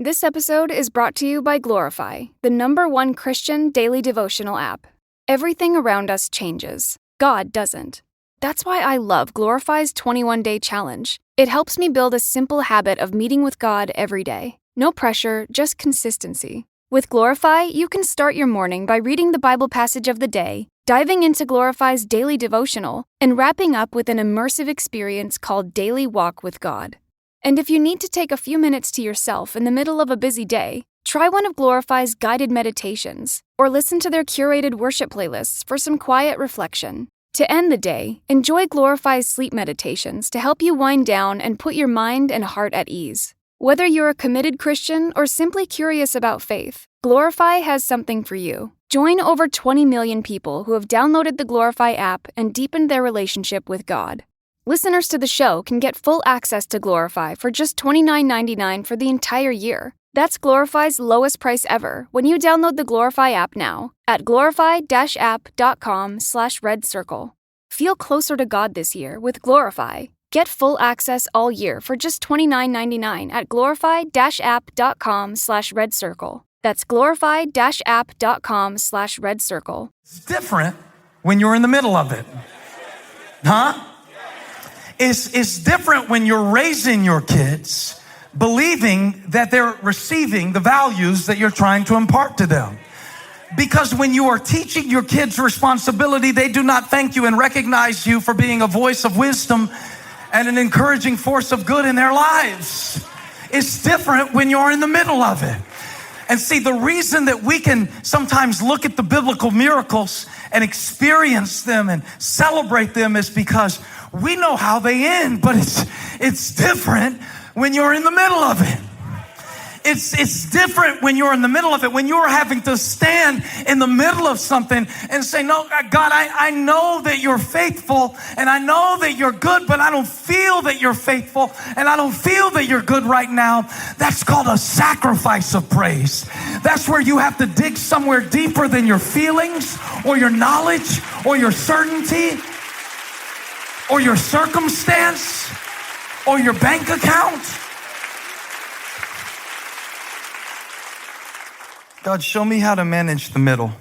This episode is brought to you by Glorify, the #1 Christian daily devotional app. Everything around us changes. God doesn't. That's why I love Glorify's 21-day challenge. It helps me build a simple habit of meeting with God every day. No pressure, just consistency. With Glorify, you can start your morning by reading the Bible passage of the day, diving into Glorify's daily devotional, and wrapping up with an immersive experience called Daily Walk with God. And if you need to take a few minutes to yourself in the middle of a busy day, try one of Glorify's guided meditations, or listen to their curated worship playlists for some quiet reflection. To end the day, enjoy Glorify's sleep meditations to help you wind down and put your mind and heart at ease. Whether you're a committed Christian or simply curious about faith, Glorify has something for you. Join over 20 million people who have downloaded the Glorify app and deepened their relationship with God. Listeners to the show can get full access to Glorify for just $29.99 for the entire year. That's Glorify's lowest price ever when you download the Glorify app now at glorify-app.com/redcircle. Feel closer to God this year with Glorify. Get full access all year for just $29.99 at glorify-app.com/redcircle. That's glorify-app.com/redcircle. It's different when you're in the middle of it. Huh? It's different when you're raising your kids, believing that they're receiving the values that you're trying to impart to them. Because when you are teaching your kids responsibility, they do not thank you and recognize you for being a voice of wisdom and an encouraging force of good in their lives. It's different when you're in the middle of it. And see, the reason that we can sometimes look at the biblical miracles and experience them and celebrate them is because we know how they end, but it's different when you're in the middle of it. It's different when you're in the middle of it, when you're having to stand in the middle of something and say, no, God, I know that you're faithful and I know that you're good, but I don't feel that you're faithful and I don't feel that you're good right now. That's called a sacrifice of praise. That's where you have to dig somewhere deeper than your feelings or your knowledge or your certainty or your circumstance or your bank account. God, show me how to manage the middle.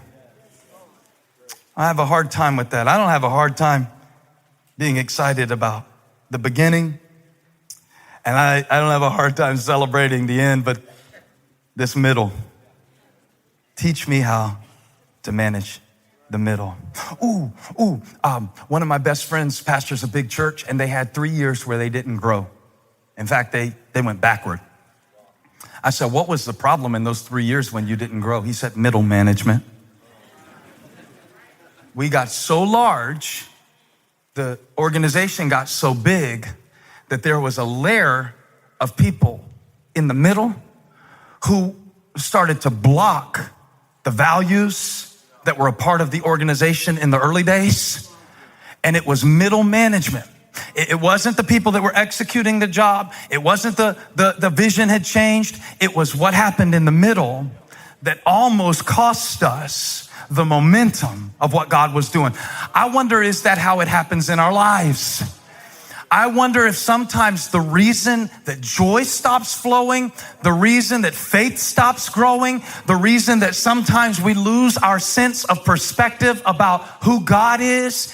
I have a hard time with that. I don't have a hard time being excited about the beginning, and I don't have a hard time celebrating the end, but this middle. Teach me how to manage the middle. One of my best friends pastors a big church, and they had 3 years where they didn't grow. In fact, they went backward. I said, what was the problem in those 3 years when you didn't grow? He said, middle management. We got so large, the organization got so big that there was a layer of people in the middle who started to block the values that were a part of the organization in the early days. And it was middle management. It wasn't the people that were executing the job. It wasn't the vision had changed. It was what happened in the middle that almost cost us the momentum of what God was doing. I wonder, is that how it happens in our lives? I wonder if sometimes the reason that joy stops flowing, the reason that faith stops growing, the reason that sometimes we lose our sense of perspective about who God is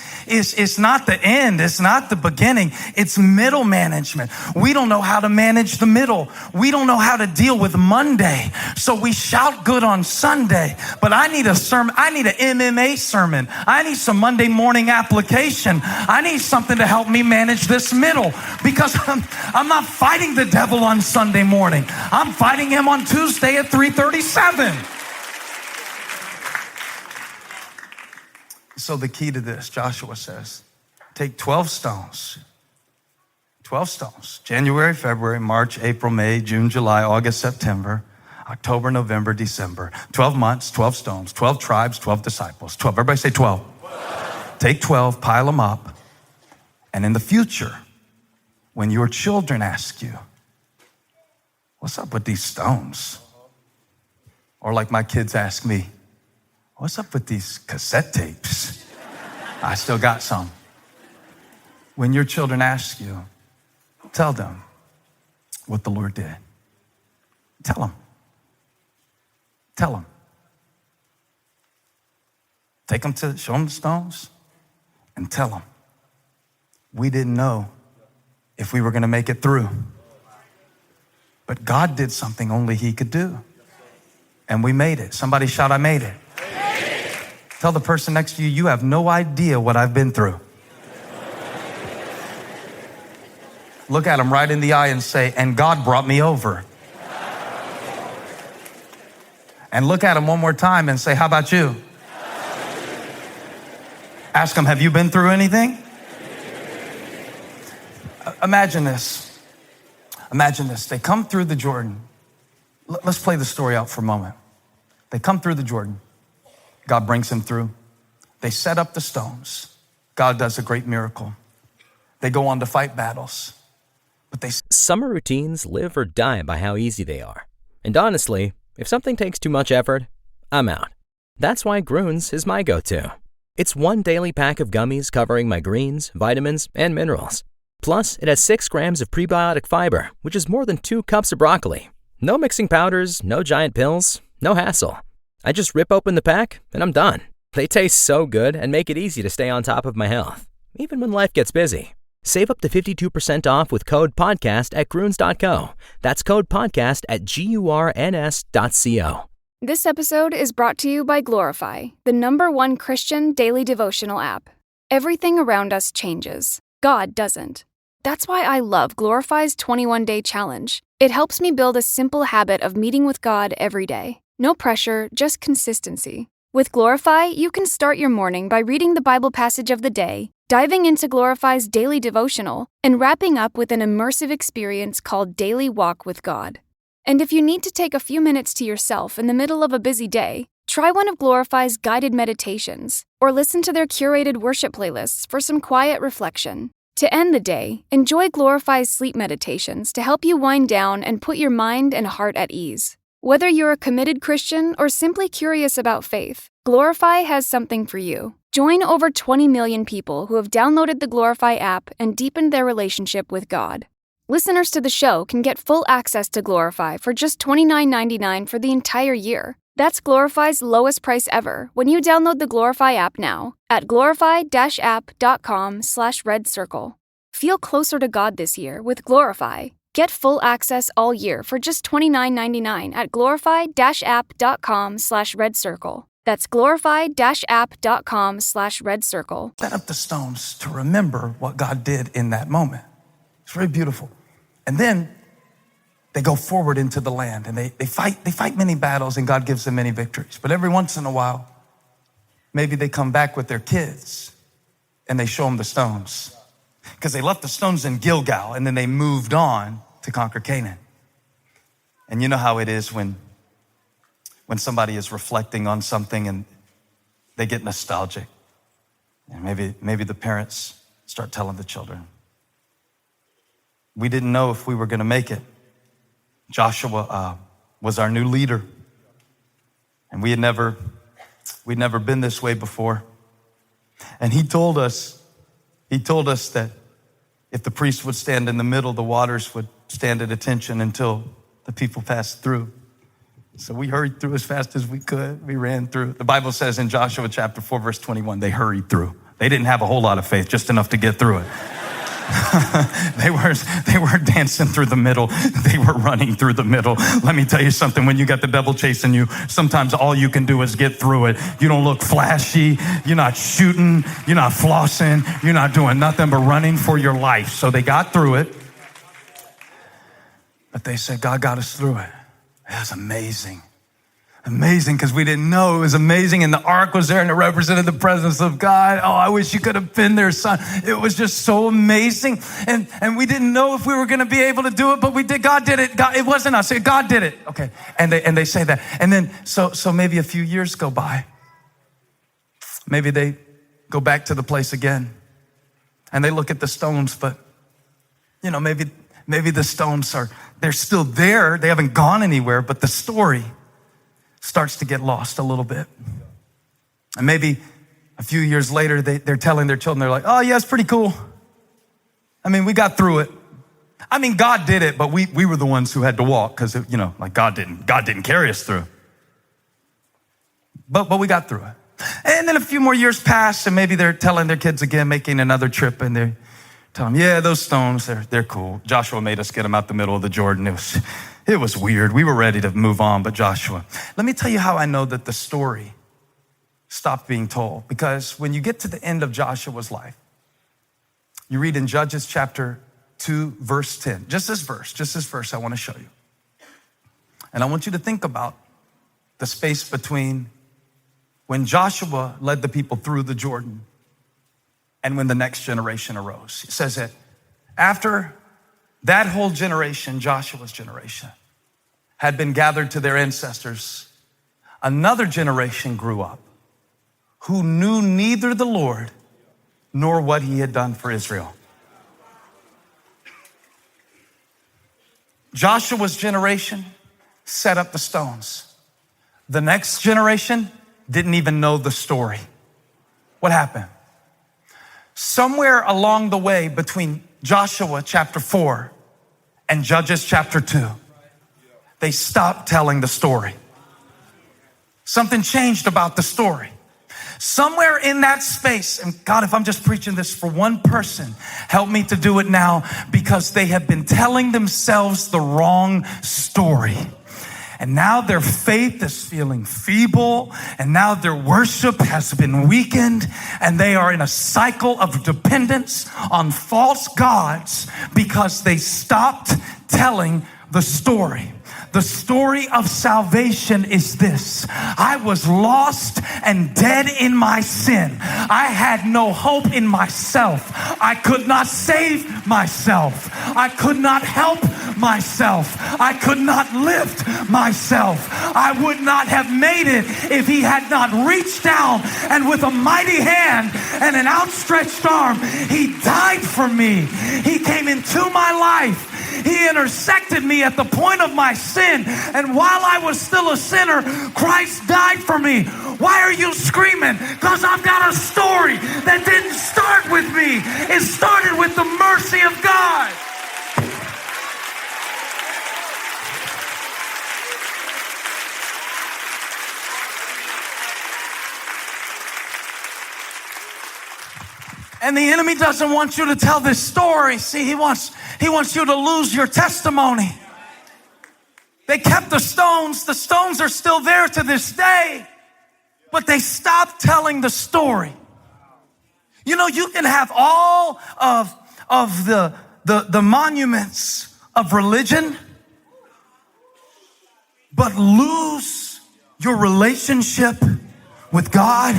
not the end. It's not the beginning. It's middle management. We don't know how to manage the middle. We don't know how to deal with Monday. So we shout good on Sunday, but I need a sermon. I need an MMA sermon. I need some Monday morning application. I need something to help me manage this middle, because I'm not fighting the devil on Sunday morning. I'm fighting him on Tuesday at 3:37. So the key to this, Joshua says, take 12 stones. 12 stones. January, February, March, April, May, June, July, August, September, October, November, December. 12 months, 12 stones, 12 tribes, 12 disciples. 12. Everybody say 12. 12. Take 12, pile them up. And in the future, when your children ask you, what's up with these stones? Or like my kids ask me, what's up with these cassette tapes? I still got some. When your children ask you, tell them what the Lord did. Tell them. Tell them. Take them show them the stones and tell them. We didn't know if we were going to make it through. But God did something only he could do. And we made it. Somebody shout, I made it. Tell the person next to you, you have no idea what I've been through. Look at them right in the eye and say, and God brought me over. And look at them one more time and say, how about you? Ask them, have you been through anything? Imagine this. Imagine this. They come through the Jordan. Let's play the story out for a moment. They come through the Jordan. God brings them through. They set up the stones. God does a great miracle. They go on to fight battles. But Summer routines live or die by how easy they are. And honestly, if something takes too much effort, I'm out. That's why Grüns is my go-to. It's one daily pack of gummies covering my greens, vitamins, and minerals. Plus, it has 6 grams of prebiotic fiber, which is more than 2 cups of broccoli. No mixing powders, no giant pills, no hassle. I just rip open the pack and I'm done. They taste so good and make it easy to stay on top of my health, even when life gets busy. Save up to 52% off with code PODCAST at Grüns.co. That's code PODCAST at GURNS.co. This episode is brought to you by Glorify, the #1 Christian daily devotional app. Everything around us changes. God doesn't. That's why I love Glorify's 21-day challenge. It helps me build a simple habit of meeting with God every day. No pressure, just consistency. With Glorify, you can start your morning by reading the Bible passage of the day, diving into Glorify's daily devotional, and wrapping up with an immersive experience called Daily Walk with God. And if you need to take a few minutes to yourself in the middle of a busy day, try one of Glorify's guided meditations, or listen to their curated worship playlists for some quiet reflection. To end the day, enjoy Glorify's sleep meditations to help you wind down and put your mind and heart at ease. Whether you're a committed Christian or simply curious about faith, Glorify has something for you. Join over 20 million people who have downloaded the Glorify app and deepened their relationship with God. Listeners to the show can get full access to Glorify for just $29.99 for the entire year. That's Glorify's lowest price ever when you download the Glorify app now at glorify-app.com/redcircle. Feel closer to God this year with Glorify. Get full access all year for just $29.99 at glorify-app.com/redcircle. That's glorify-app.com/redcircle. set up the stones to remember what God did in that moment. It's very beautiful. And then they go forward into the land and they fight many battles and God gives them many victories. But every once in a while, maybe they come back with their kids and they show them the stones. Because they left the stones in Gilgal and then they moved on to conquer Canaan. And you know how it is when somebody is reflecting on something and they get nostalgic. And maybe the parents start telling the children, we didn't know if we were going to make it. Joshua was our new leader. And we'd never been this way before. And he told us that if the priest would stand in the middle, the waters would stand at attention until the people passed through. So we hurried through as fast as we could. We ran through. The Bible says in Joshua chapter 4, verse 21, they hurried through. They didn't have a whole lot of faith, just enough to get through it. They weren't dancing through the middle. They were running through the middle. Let me tell you something. When you got the devil chasing you, sometimes all you can do is get through it. You don't look flashy. You're not shooting. You're not flossing. You're not doing nothing but running for your life. So they got through it. But they said, God got us through it. It was amazing. Amazing, because we didn't know it was amazing, and the ark was there and it represented the presence of God. Oh, I wish you could have been there, son. It was just so amazing, and we didn't know if we were going to be able to do it, but we did. God did it. God, it wasn't us. God did it. Okay, and they say that, and then so maybe a few years go by. Maybe they go back to the place again, and they look at the stones, but maybe the stones they're still there. They haven't gone anywhere, but the story starts to get lost a little bit. And maybe a few years later, they're telling their children, they're like, oh yeah, it's pretty cool. I mean, we got through it. I mean, God did it, but we were the ones who had to walk because, like God didn't carry us through. But we got through it. And then a few more years passed, and maybe they're telling their kids again, making another trip, and they're telling them, yeah, those stones, they're cool. Joshua made us get them out the middle of the Jordan. It was weird. We were ready to move on, but Joshua. Let me tell you how I know that the story stopped being told. Because when you get to the end of Joshua's life, you read in Judges chapter 2, verse 10. Just this verse I want to show you. And I want you to think about the space between when Joshua led the people through the Jordan and when the next generation arose. It says that after that whole generation, Joshua's generation, had been gathered to their ancestors, another generation grew up who knew neither the Lord nor what he had done for Israel. Joshua's generation set up the stones. The next generation didn't even know the story. What happened? Somewhere along the way between Joshua chapter 4 and Judges chapter 2, they stopped telling the story. Something changed about the story. Somewhere in that space, and God, if I'm just preaching this for one person, help me to do it now, because they have been telling themselves the wrong story. And now their faith is feeling feeble, and now their worship has been weakened, and they are in a cycle of dependence on false gods because they stopped telling the story. The story of salvation is this: I was lost and dead in my sin. I had no hope in myself. I could not save myself. I could not help myself. I could not lift myself. I would not have made it if he had not reached down and with a mighty hand and an outstretched arm, he died for me. He came into my life. He intersected me at the point of my sin. And while I was still a sinner, Christ died for me. Why are you screaming? Because I've got a story that didn't start with me. It started with the mercy of God. And the enemy doesn't want you to tell this story. See, he wants you to lose your testimony. They kept the stones. The stones are still there to this day, but they stopped telling the story. You know, you can have all of the monuments of religion, but lose your relationship with God.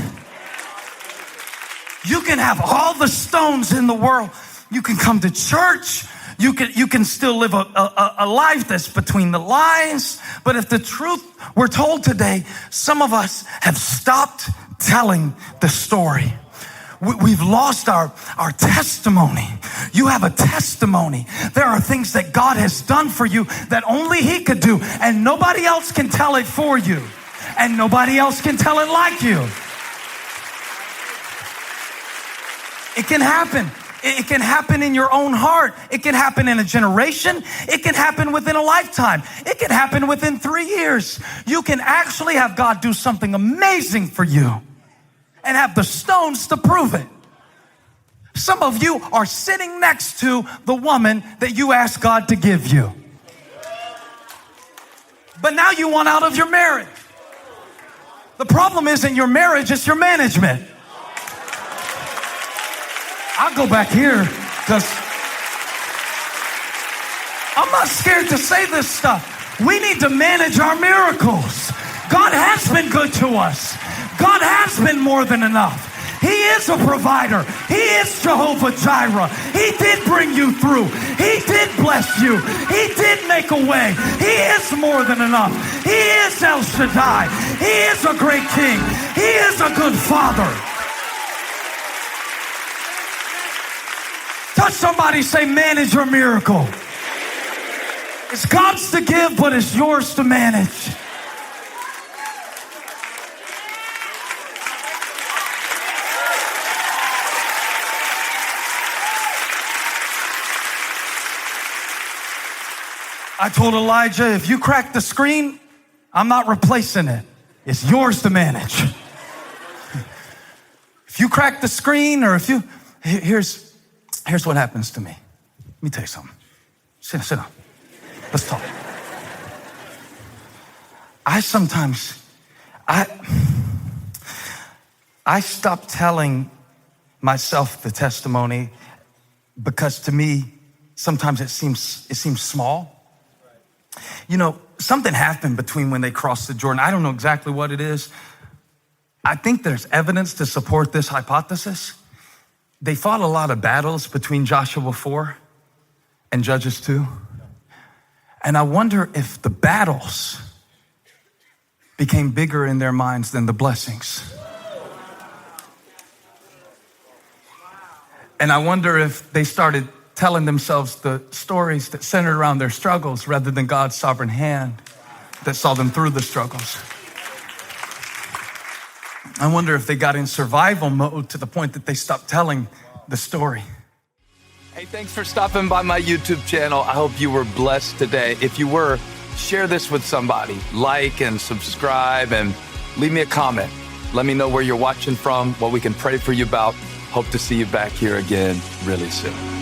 You can have all the stones in the world. You can come to church. You can still live a life that's between the lines. But if the truth we're told today, some of us have stopped telling the story. We've lost our testimony. You have a testimony. There are things that God has done for you that only he could do, and nobody else can tell it for you, and nobody else can tell it like you. It can happen. It can happen in your own heart. It can happen in a generation. It can happen within a lifetime. It can happen within 3 years. You can actually have God do something amazing for you and have the stones to prove it. Some of you are sitting next to the woman that you asked God to give you. But now you want out of your marriage. The problem isn't your marriage, it's your management. I'll go back here because I'm not scared to say this stuff. We need to manage our miracles. God has been good to us. God has been more than enough. He is a provider. He is Jehovah Jireh. He did bring you through. He did bless you. He did make a way. He is more than enough. He is El Shaddai. He is a great king. He is a good father. Touch somebody, say, manage your miracle. It's God's to give, but it's yours to manage. I told Elijah, if you crack the screen, I'm not replacing it. It's yours to manage. If you crack the screen or if you, here's what happens to me. Let me tell you something. Sit down. Let's talk. I stopped telling myself the testimony because to me, sometimes it seems small. You know, something happened between when they crossed the Jordan. I don't know exactly what it is. I think there's evidence to support this hypothesis. They fought a lot of battles between Joshua 4 and Judges 2. And I wonder if the battles became bigger in their minds than the blessings. And I wonder if they started telling themselves the stories that centered around their struggles rather than God's sovereign hand that saw them through the struggles. I wonder if they got in survival mode to the point that they stopped telling the story. Hey, thanks for stopping by my YouTube channel. I hope you were blessed today. If you were, share this with somebody. Like and subscribe and leave me a comment. Let me know where you're watching from, what we can pray for you about. Hope to see you back here again really soon.